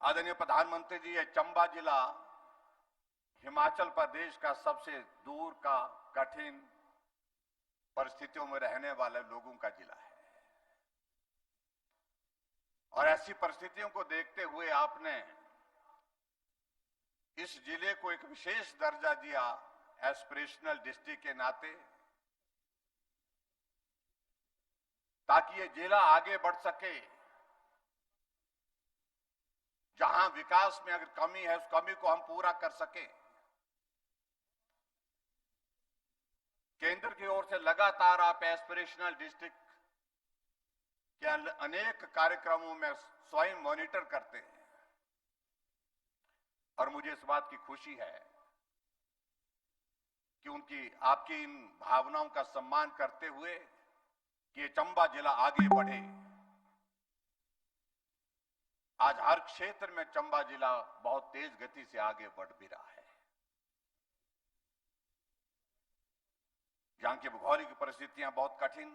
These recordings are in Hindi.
आदरणीय प्रधानमंत्री जी, ये चंबा जिला हिमाचल प्रदेश का सबसे दूर का कठिन परिस्थितियों में रहने वाले लोगों का जिला है और ऐसी परिस्थितियों को देखते हुए आपने इस जिले को एक विशेष दर्जा दिया एस्पिरेशनल डिस्ट्रिक्ट के नाते, ताकि ये जिला आगे बढ़ सके। जहां विकास में अगर कमी है उस कमी को हम पूरा कर सके। केंद्र की ओर से लगातार आप एस्पिरेशनल डिस्ट्रिक्ट के अनेक कार्यक्रमों में स्वयं मॉनिटर करते हैं और मुझे इस बात की खुशी है कि आपकी इन भावनाओं का सम्मान करते हुए कि ये चंबा जिला आगे बढ़े। आज हर क्षेत्र में चंबा जिला बहुत तेज गति से आगे बढ़ भी रहा है। यहाँ की भौगोलिक परिस्थितियां बहुत कठिन,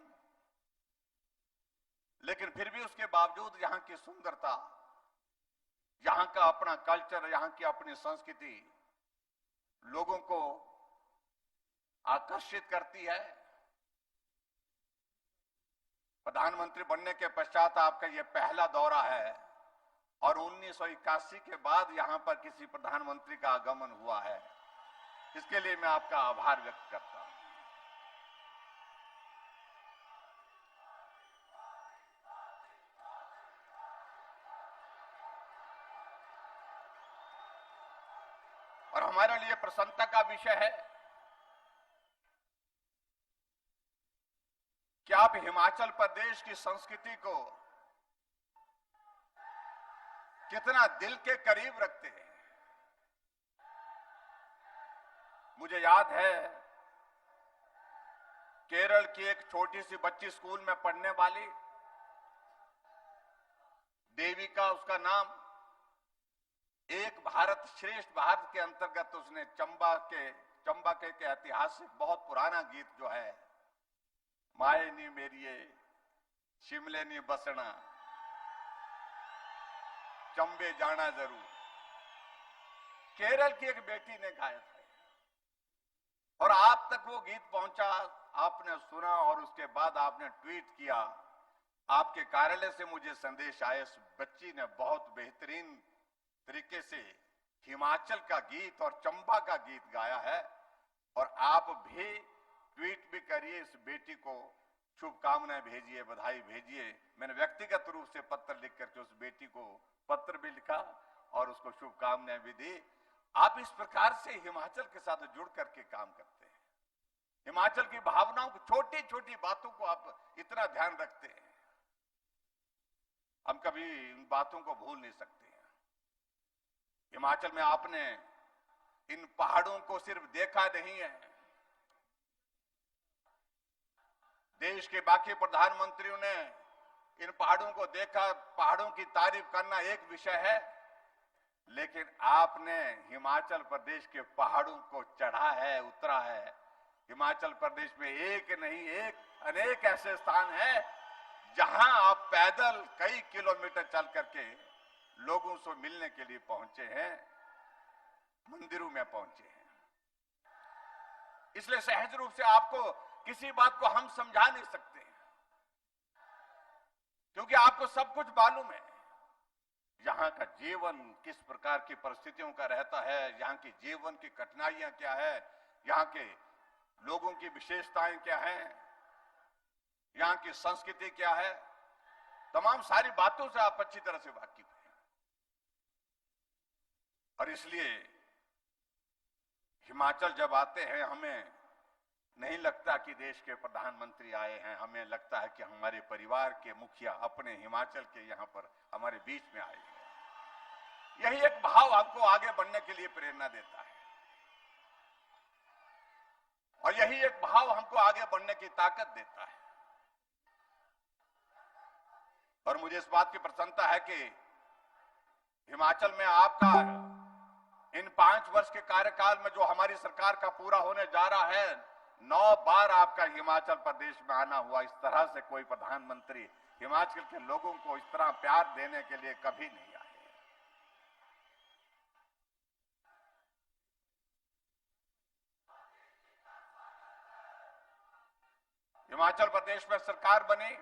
लेकिन फिर भी उसके बावजूद यहाँ की सुंदरता, यहाँ का अपना कल्चर, यहाँ की अपनी संस्कृति लोगों को आकर्षित करती है। प्रधानमंत्री बनने के पश्चात आपका यह पहला दौरा है और 1981 के बाद यहां पर किसी प्रधानमंत्री का आगमन हुआ है। इसके लिए मैं आपका आभार व्यक्त करता हूं। और हमारे लिए प्रसन्नता का विषय है कि आप हिमाचल प्रदेश की संस्कृति को कितना दिल के करीब रखते हैं। मुझे याद है केरल की एक छोटी सी बच्ची स्कूल में पढ़ने वाली देविका, उसका नाम, एक भारत श्रेष्ठ भारत के अंतर्गत उसने चंबा के ऐतिहासिक बहुत पुराना गीत जो है, माए नी मेरिए शिमले नी बसना चंबे जाना जरूर, केरल की एक बेटी ने गाया था और आप तक वो गीत पहुंचा, आपने सुना और उसके बाद आपने ट्वीट किया। आपके कार्यालय से मुझे संदेश आया, इस बच्ची ने बहुत बेहतरीन तरीके से हिमाचल का गीत और चंबा का गीत गाया है और आप भी ट्वीट भी करिए, इस बेटी को शुभकामनाएं भेजिए, बधाई भेजिए। मैंने व्यक्तिगत रूप से पत्र लिख करके उस बेटी को पत्र भी लिखा और उसको शुभकामनाएं भी दी। आप इस प्रकार से हिमाचल के साथ जुड़ करके काम करते हैं। हिमाचल की भावनाओं को, छोटी छोटी बातों को आप इतना ध्यान रखते हैं, हम कभी इन बातों को भूल नहीं सकते हैं। हिमाचल में आपने इन पहाड़ों को सिर्फ देखा नहीं है, देश के बाकी प्रधानमंत्रियों ने इन पहाड़ों को देखा। पहाड़ों की तारीफ करना एक विषय है, लेकिन आपने हिमाचल प्रदेश के पहाड़ों को चढ़ा है, उतरा है। हिमाचल प्रदेश में एक नहीं अनेक ऐसे स्थान हैं जहां आप पैदल कई किलोमीटर चल करके लोगों से मिलने के लिए पहुंचे हैं, मंदिरों में पहुंचे हैं। इसलिए सहज रूप से आपको किसी बात को हम समझा नहीं सकते क्योंकि आपको सब कुछ मालूम है। यहां का जीवन किस प्रकार की परिस्थितियों का रहता है, यहां की जीवन की कठिनाइयां क्या है, यहां के लोगों की विशेषताएं क्या हैं, यहां की संस्कृति क्या है, तमाम सारी बातों से आप अच्छी तरह से वाकिफ हैं। और इसलिए हिमाचल जब आते हैं, हमें नहीं लगता कि देश के प्रधानमंत्री आए हैं, हमें लगता है कि हमारे परिवार के मुखिया अपने हिमाचल के यहां पर हमारे बीच में आए हैं। यही एक भाव हमको आगे बढ़ने के लिए प्रेरणा देता है और यही एक भाव हमको आगे बढ़ने की ताकत देता है। और मुझे इस बात की प्रसन्नता है कि हिमाचल में आपका इन 5 वर्ष के कार्यकाल में जो हमारी सरकार का पूरा होने जा रहा है, 9 बार आपका हिमाचल प्रदेश में आना हुआ। इस तरह से कोई प्रधानमंत्री हिमाचल के लोगों को इस तरह प्यार देने के लिए कभी नहीं आए। हिमाचल प्रदेश में सरकार बनी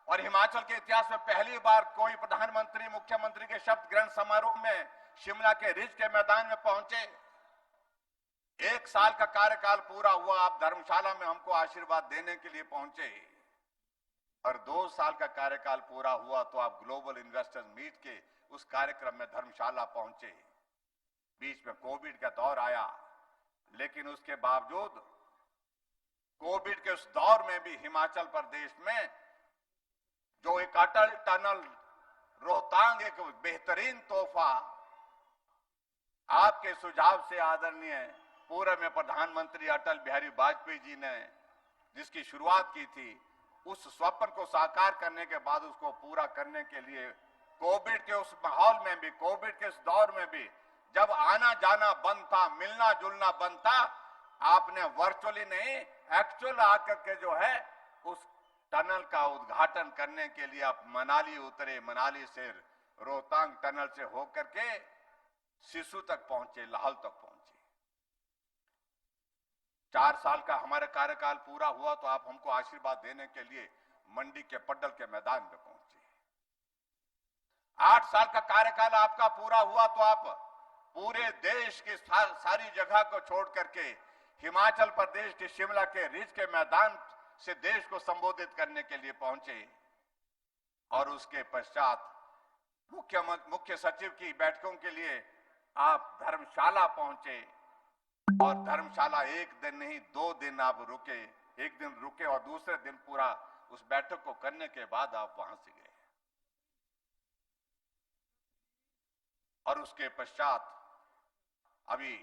और हिमाचल के इतिहास में पहली बार कोई प्रधानमंत्री मुख्यमंत्री के शपथ ग्रहण समारोह में शिमला के रिज के मैदान में पहुंचे। 1 साल का कार्यकाल पूरा हुआ, आप धर्मशाला में हमको आशीर्वाद देने के लिए पहुंचे और 2 साल का कार्यकाल पूरा हुआ तो आप ग्लोबल इन्वेस्टर्स मीट के उस कार्यक्रम में धर्मशाला पहुंचे। बीच में कोविड का दौर आया, लेकिन उसके बावजूद कोविड के उस दौर में भी हिमाचल प्रदेश में जो एक अटल टनल रोहतांग एक बेहतरीन तोहफा आपके सुझाव से आदरणीय पूर्व में प्रधानमंत्री अटल बिहारी वाजपेयी जी ने जिसकी शुरुआत की थी, उस स्वप्न को साकार करने के बाद उसको पूरा करने के लिए कोविड के उस माहौल में भी, कोविड के उस दौर में भी जब आना जाना बंद था, मिलना जुलना बंद था, आपने वर्चुअली नहीं एक्चुअल आकर के जो है उस टनल का उद्घाटन करने के लिए आप मनाली उतरे। मनाली से रोहतांग टनल से होकर के सिसु तक पहुंचे, लाहौल तक पहुंचे। 4 साल का हमारा कार्यकाल पूरा हुआ तो आप हमको आशीर्वाद देने के लिए मंडी के पड्डल के मैदान में पहुंचे। 8 साल का कार्यकाल आपका पूरा हुआ तो आप पूरे देश की सारी जगह को छोड़ करके हिमाचल प्रदेश के शिमला के रिज के मैदान से देश को संबोधित करने के लिए पहुंचे और उसके पश्चात मुख्य सचिव की बैठकों के लिए आप धर्मशाला पहुंचे और धर्मशाला 1 दिन नहीं 2 दिन आप रुके। 1 दिन रुके और दूसरे दिन पूरा उस बैठक को करने के बाद आप वहां से गए और उसके पश्चात अभी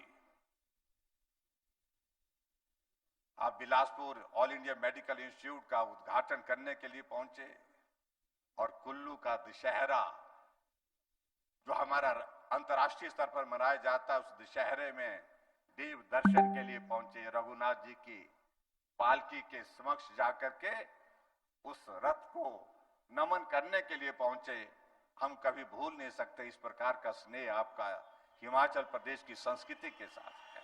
आप Bilaspur all India medical institute का उद्घाटन करने के लिए पहुंचे और कुल्लू का दशहरा जो हमारा अंतर्राष्ट्रीय स्तर पर मनाया जाता है, उस दशहरे में देव दर्शन के लिए पहुंचे। रघुनाथ जी की पालकी के समक्ष जाकर के उस रथ को नमन करने के लिए पहुंचे। हम कभी भूल नहीं सकते इस प्रकार का स्नेह आपका हिमाचल प्रदेश की संस्कृति के साथ है।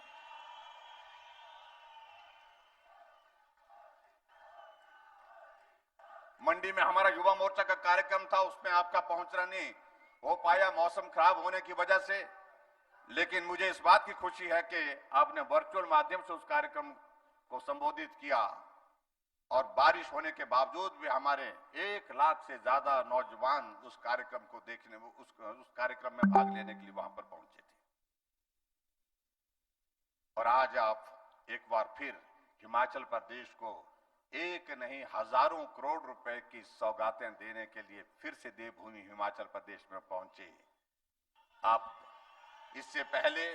मंडी में हमारा युवा मोर्चा का कार्यक्रम था, उसमें आपका पहुंचना नहीं हो पाया मौसम खराब होने की वजह से, लेकिन मुझे इस बात की खुशी है कि आपने वर्चुअल माध्यम से उस कार्यक्रम को संबोधित किया और बारिश होने के बावजूद भी हमारे 1 लाख से ज्यादा नौजवान उस कार्यक्रम को देखने, उस कार्यक्रम में भाग लेने के लिए वहां पर पहुंचे थे। और आज आप एक बार फिर हिमाचल प्रदेश को एक नहीं हजारों करोड़ रुपए की सौगातें देने के लिए फिर से देवभूमि हिमाचल प्रदेश में पहुंचे। आप इससे पहले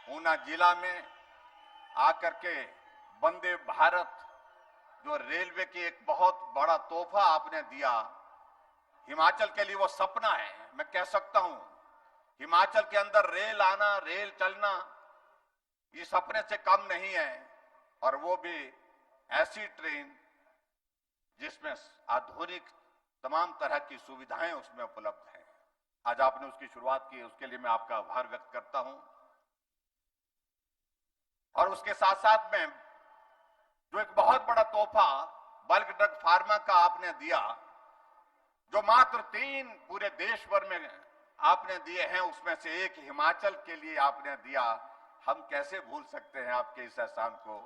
ऊना जिला में आकर के वंदे भारत जो रेलवे की एक बहुत बड़ा तोहफा आपने दिया, हिमाचल के लिए वो सपना है। मैं कह सकता हूं हिमाचल के अंदर रेल आना, रेल चलना ये सपने से कम नहीं है, और वो भी ऐसी ट्रेन जिसमें आधुनिक तमाम तरह की सुविधाएं उसमें उपलब्ध हैं। आज आपने उसकी शुरुआत की, उसके लिए मैं आपका आभार व्यक्त करता हूं। और उसके साथ साथ में जो एक बहुत बड़ा तोहफा बल्क ड्रग फार्मा का आपने दिया, जो मात्र 3 पूरे देश भर में आपने दिए हैं, उसमें से एक हिमाचल के लिए आपने दिया। हम कैसे भूल सकते हैं आपके इस एहसान को।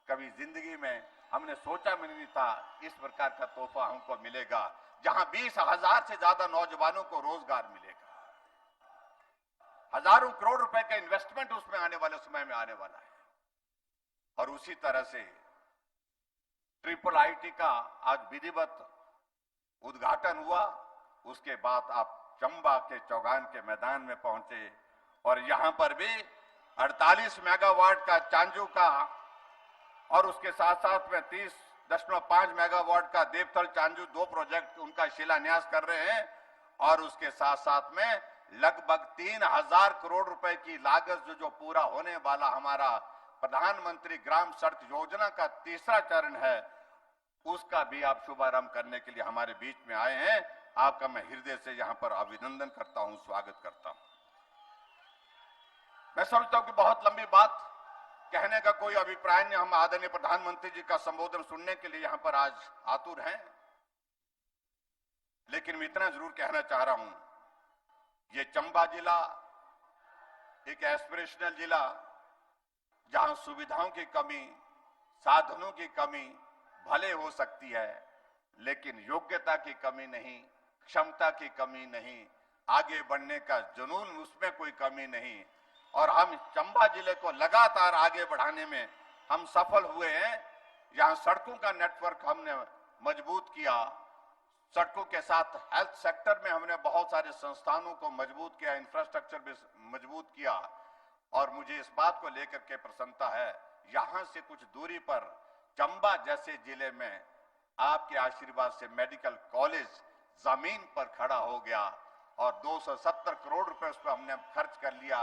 कभी जिंदगी में हमने सोचा भी नहीं था इस प्रकार का तोहफा हमको मिलेगा, जहां 20,000 से ज्यादा नौजवानों को रोजगार मिलेगा। हजारों करोड़ रुपए का इन्वेस्टमेंट उसमें आने वाले समय में आने वाला है। और उसी तरह से IIIT का आज विधिवत उद्घाटन हुआ। उसके बाद आप चंबा के चौगान के मैदान में पहुंचे और यहां पर भी 48 मेगावाट का चांजू का और उसके साथ साथ में 30.5 मेगावाट का देवथल चांजू 2 प्रोजेक्ट उनका शिलान्यास कर रहे हैं। और उसके साथ साथ में लगभग 3,000 करोड़ रुपए की लागत जो पूरा होने वाला हमारा प्रधानमंत्री ग्राम सड़क योजना का 3रा चरण है, उसका भी आप शुभारंभ करने के लिए हमारे बीच में आए हैं। आपका मैं हृदय से यहां पर अभिनंदन करता हूं, स्वागत करता हूं। मैं समझता हूं कि बहुत लंबी बात कहने का कोई अभिप्राय नहीं। हम आदरणीय प्रधानमंत्री जी का संबोधन सुनने के लिए यहां पर आज आतुर हैं, लेकिन मैं इतना जरूर कहना चाह रहा हूं, ये चंबा जिला एक एस्पिरेशनल जिला, जहां सुविधाओं की कमी, साधनों की कमी भले हो सकती है, लेकिन योग्यता की कमी नहीं, क्षमता की कमी नहीं, आगे बढ़ने का जुनून, उसमें कोई कमी नहीं। और हम चंबा जिले को लगातार आगे बढ़ाने में हम सफल हुए हैं। यहां सड़कों का नेटवर्क हमने मजबूत किया, सड़कों के साथ हेल्थ सेक्टर में हमने बहुत सारे संस्थानों को मजबूत किया, इंफ्रास्ट्रक्चर भी मजबूत किया। और मुझे इस बात को लेकर के प्रसन्नता है, यहां से कुछ दूरी पर चंबा जैसे जिले में आपके आशीर्वाद से मेडिकल कॉलेज जमीन पर खड़ा हो गया और 270 करोड़ रुपए उस पर हमने खर्च कर लिया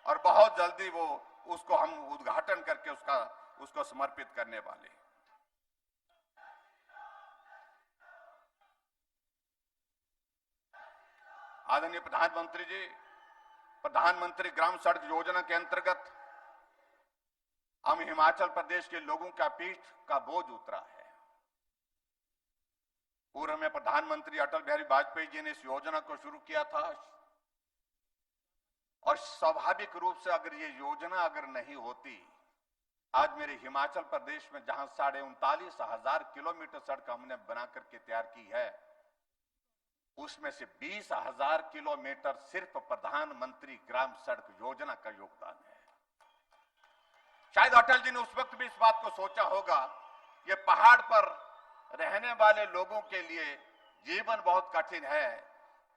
और बहुत जल्दी वो उसको हम उद्घाटन करके उसको समर्पित करने वाले। आदरणीय प्रधानमंत्री जी, प्रधानमंत्री ग्राम सड़क योजना के अंतर्गत हम हिमाचल प्रदेश के लोगों का पीठ का बोझ उतरा है। पूर्व में प्रधानमंत्री अटल बिहारी वाजपेयी जी ने इस योजना को शुरू किया था और स्वाभाविक रूप से अगर ये योजना अगर नहीं होती, आज मेरे हिमाचल प्रदेश में जहां 39,500 किलोमीटर सड़क हमने बना करके तैयार की है, उसमें से 20,000 किलोमीटर सिर्फ प्रधानमंत्री ग्राम सड़क योजना का योगदान है। शायद अटल जी ने उस वक्त भी इस बात को सोचा होगा, ये पहाड़ पर रहने वाले लोगों के लिए जीवन बहुत कठिन है।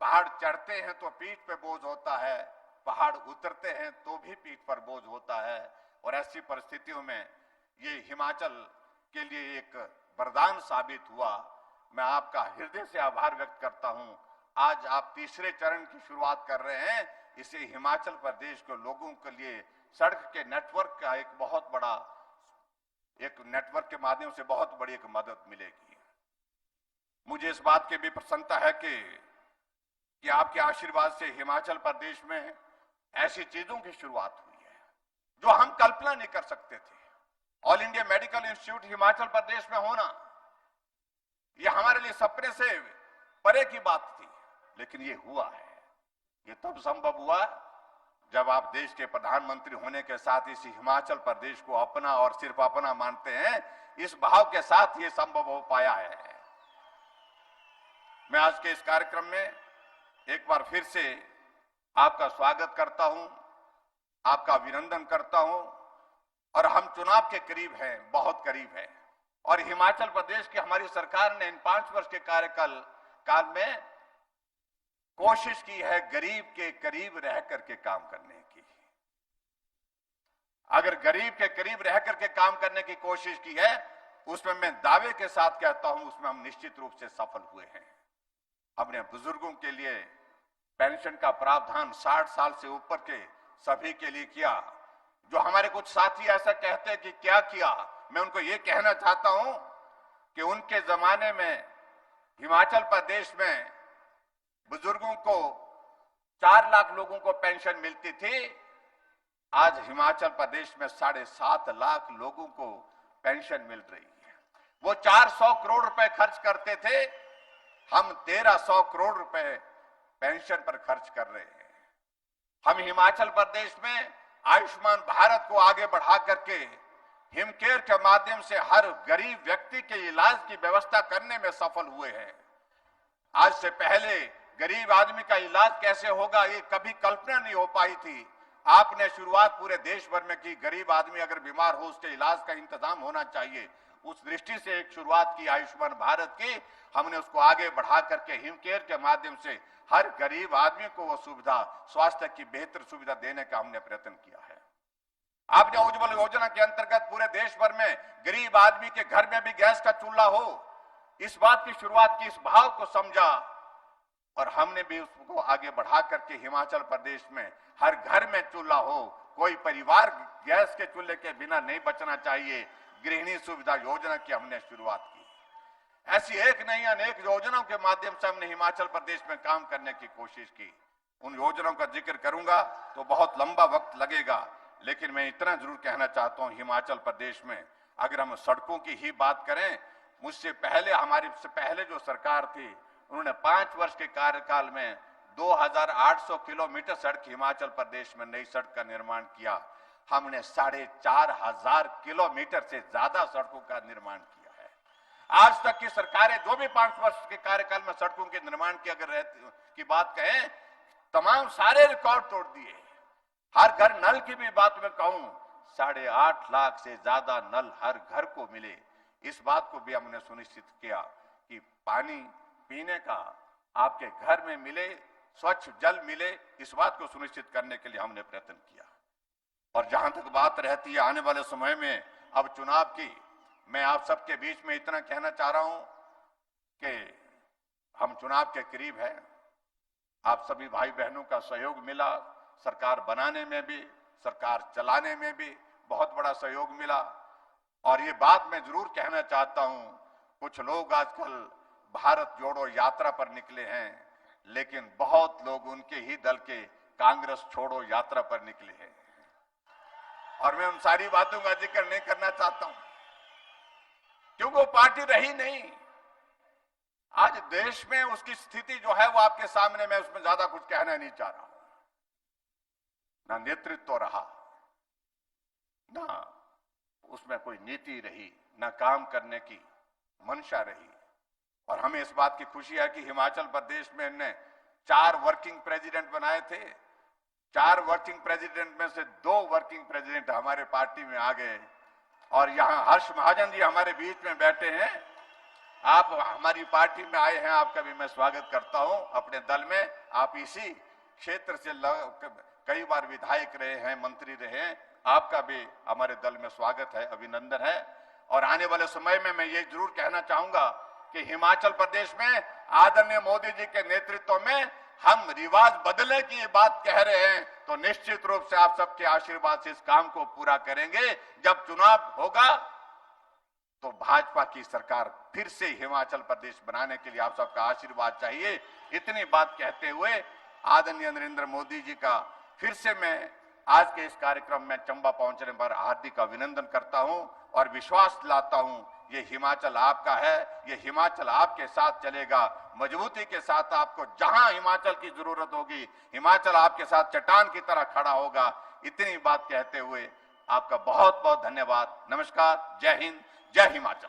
पहाड़ चढ़ते हैं तो पीठ पे बोझ होता है, पहाड़ उतरते हैं तो भी पीठ पर बोझ होता है। और ऐसी परिस्थितियों में ये हिमाचल के लिए एक वरदान साबित हुआ। मैं आपका हृदय से आभार व्यक्त करता हूं। आज आप तीसरे चरण की शुरुआत कर रहे हैं, इसे हिमाचल प्रदेश के लोगों के लिए सड़क के नेटवर्क का एक बहुत बड़ा, एक नेटवर्क के माध्यम से बहुत बड़ी एक मदद मिलेगी। मुझे इस बात की भी प्रसन्नता है कि आपके आशीर्वाद से हिमाचल प्रदेश में ऐसी चीजों की शुरुआत हुई है जो हम कल्पना नहीं कर सकते थे। All India medical institute Himachal Pradesh में होना, यह हमारे लिए सपने से परे की बात थी, लेकिन ये हुआ है। ये तब संभव हुआ जब आप देश के प्रधानमंत्री होने के साथ इस हिमाचल प्रदेश को अपना और सिर्फ अपना मानते हैं। इस भाव के साथ ये संभव हो पाया है। मैं आज के इस कार्यक्रम में एक बार फिर से आपका स्वागत करता हूं, आपका अभिनंदन करता हूं। और हम चुनाव के करीब हैं, बहुत करीब हैं, और हिमाचल प्रदेश की हमारी सरकार ने इन 5 वर्ष के कार्यकाल में कोशिश की है गरीब के करीब रह करके काम करने की। अगर गरीब के करीब रह करके काम करने की कोशिश की है, उसमें मैं दावे के साथ कहता हूं, उसमें हम निश्चित रूप से सफल हुए हैं। अपने बुजुर्गों के लिए पेंशन का प्रावधान 60 साल से ऊपर के सभी के लिए किया। जो हमारे कुछ साथी ऐसा कहते हैं कि क्या किया, मैं उनको ये कहना चाहता हूं कि उनके जमाने में हिमाचल प्रदेश में बुजुर्गों को 4 लाख लोगों को पेंशन मिलती थी। आज हिमाचल प्रदेश में 7.5 लाख लोगों को पेंशन मिल रही है। वो 400 करोड़ रुपए खर्च करते थे, हम 1300 करोड़ रुपए पेंशन पर खर्च कर रहे हैं। हम हिमाचल प्रदेश में आयुष्मान भारत को आगे बढ़ा करके हिमकेयर के माध्यम से हर गरीब व्यक्ति के इलाज की व्यवस्था करने में सफल हुए हैं। आज से पहले गरीब आदमी का इलाज कैसे होगा, ये कभी कल्पना नहीं हो पाई थी। आपने शुरुआत पूरे देश भर में की। गरीब आदमी अगर बीमार हो, उसके इलाज का इंतजाम होना चाहिए। उस दृष्टि से एक शुरुआत की आयुष्मान भारत की। हमने उसको आगे बढ़ा करके हिमकेयर के माध्यम से हर गरीब आदमी को वो सुविधा, स्वास्थ्य की बेहतर सुविधा देने का हमने प्रयत्न किया है। आपने उज्ज्वल योजना के अंतर्गत पूरे देश भर में गरीब आदमी के घर में भी गैस का चूल्हा हो, इस बात की शुरुआत की, इस भाव को समझा और हमने भी उसको आगे बढ़ा करके हिमाचल प्रदेश में हर घर में चूल्हा हो। कोई परिवार गैस के चूल्हे के बिना नहीं बचना चाहिए। गृहिणी सुविधा योजना की हमने शुरुआत की। ऐसी एक नहीं अनेक योजनाओं के माध्यम से हमने हिमाचल प्रदेश में काम करने की कोशिश की। उन योजनाओं का जिक्र करूंगा तो बहुत लंबा वक्त लगेगा, लेकिन मैं इतना जरूर कहना चाहता हूं, हिमाचल प्रदेश में अगर हम सड़कों की ही बात करें, मुझसे पहले हमारी से पहले जो सरकार थी उन्होंने 5 वर्ष के कार्यकाल में 2800 किलोमीटर सड़क हिमाचल प्रदेश में नई सड़क का निर्माण किया। हमने 4500 किलोमीटर से ज्यादा सड़कों का निर्माण किया है। आज तक की सरकारें जो भी 5 वर्ष के कार्यकाल में सड़कों के निर्माण की अगर की बात कहें, तमाम सारे रिकॉर्ड तोड़ दिए। हर घर नल की भी बात में कहूं, 8.5 लाख से ज्यादा नल हर घर को मिले। इस बात को भी हमने सुनिश्चित किया कि पानी पीने का आपके घर में मिले, स्वच्छ जल मिले। इस बात को सुनिश्चित करने के लिए हमने प्रयत्न किया। और जहां तक बात रहती है आने वाले समय में अब चुनाव की, मैं आप सबके बीच में इतना कहना चाह रहा हूं कि हम चुनाव के करीब हैं। आप सभी भाई बहनों का सहयोग मिला, सरकार बनाने में भी, सरकार चलाने में भी बहुत बड़ा सहयोग मिला। और ये बात मैं जरूर कहना चाहता हूं, कुछ लोग आजकल भारत जोड़ो यात्रा पर निकले हैं, लेकिन बहुत लोग उनके ही दल के कांग्रेस छोड़ो यात्रा पर निकले हैं। और मैं उन सारी बातों का जिक्र नहीं करना चाहता हूं, क्योंकि वो पार्टी रही नहीं। आज देश में उसकी स्थिति जो है वो आपके सामने, मैं उसमें ज्यादा कुछ कहना नहीं चाह रहा हूं। ना नेतृत्व रहा, ना उसमें कोई नीति रही, ना काम करने की मंशा रही। और हमें इस बात की खुशी है कि हिमाचल प्रदेश में हमने 4 वर्किंग प्रेसिडेंट बनाए थे। 4 वर्किंग प्रेसिडेंट में से 2 वर्किंग प्रेसिडेंट हमारे पार्टी में आ गए। और यहां हर्ष महाजन जी हमारे बीच में बैठे हैं। आप हमारी पार्टी में आए हैं, आपका भी मैं स्वागत करता हूं अपने दल में। आप इसी क्षेत्र से कई बार विधायक रहे हैं, मंत्री रहे हैं। आपका भी हमारे दल में स्वागत है, अभिनंदन है। और आने वाले समय में मैं ये जरूर कहना चाहूंगा कि हिमाचल प्रदेश में आदरणीय मोदी जी के नेतृत्व में हम रिवाज बदलने की बात कह रहे हैं, तो निश्चित रूप से आप सबके आशीर्वाद से इस काम को पूरा करेंगे। जब चुनाव होगा तो भाजपा की सरकार फिर से हिमाचल प्रदेश बनाने के लिए आप सबका आशीर्वाद चाहिए। इतनी बात कहते हुए आदरणीय नरेंद्र मोदी जी का फिर से मैं आज के इस कार्यक्रम में चंबा पहुंचने पर हार्दिक अभिनंदन करता हूं और विश्वास दिलाता हूं, ये हिमाचल आपका है, ये हिमाचल आपके साथ चलेगा। मजबूती के साथ आपको जहां हिमाचल की जरूरत होगी, हिमाचल आपके साथ चट्टान की तरह खड़ा होगा। इतनी बात कहते हुए आपका बहुत बहुत धन्यवाद। नमस्कार, जय हिंद, जय हिमाचल।